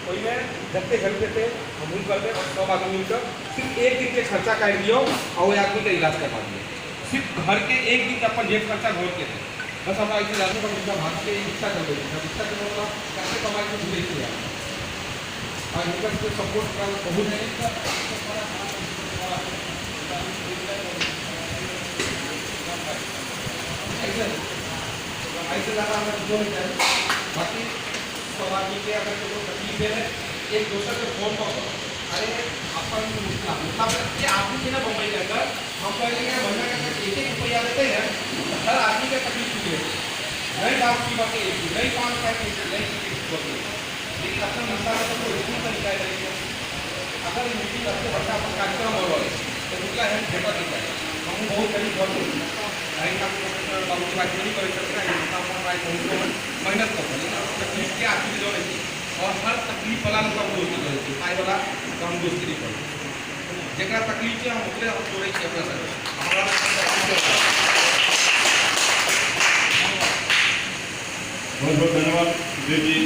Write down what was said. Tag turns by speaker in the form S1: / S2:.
S1: कोई में जते घर पे हम करते 100 आदमी का सिर्फ एक दिन के खर्चा काट दियो और आदमी का इलाज करवा दियो। सिर्फ घर के एक दिन का अपन जेब खर्चा घर के थे बस हम ऐसे जानते हैं कि भाग के इच्छा कर लेते हैं इच्छा करने वाला कैसे कमाई को भूल गया और इनका से सपोर्ट का बहुत है ऐसे ज़्यादा हमें जो है बाकी समाज के अगर कोई तकलीफ है एक दूसरे को फोन करो अरे अपन मतलब ये आदमी से ना बम्बई के अंदर हम कहेंगे महीना के अंदर 1-1 रुपया देते हैं तो हर आदमी का तकलीफ है नई डांस की बातें एक नई काम करने की नई तकलीफ होती है लेकिन अपना नशा में तो कोई इतना तरीका है अगर मीटिंग सबसे बड़ा अपन कार्यक्रम हो रहा है तो उनका है भेटा देता है हम बहुत गरीब बहुत बाबू की बात नहीं कर सकते मेहनत करते हैं तकलीफ के आदमी जो नहीं और हर तकलीफ वाला हम दोस्ती करे थे खाए वाला तो हम दोस्ती नहीं करें जरा तकलीफ है हम उससे हम जोड़े अपना सर
S2: बहुत बहुत धन्यवाद जी।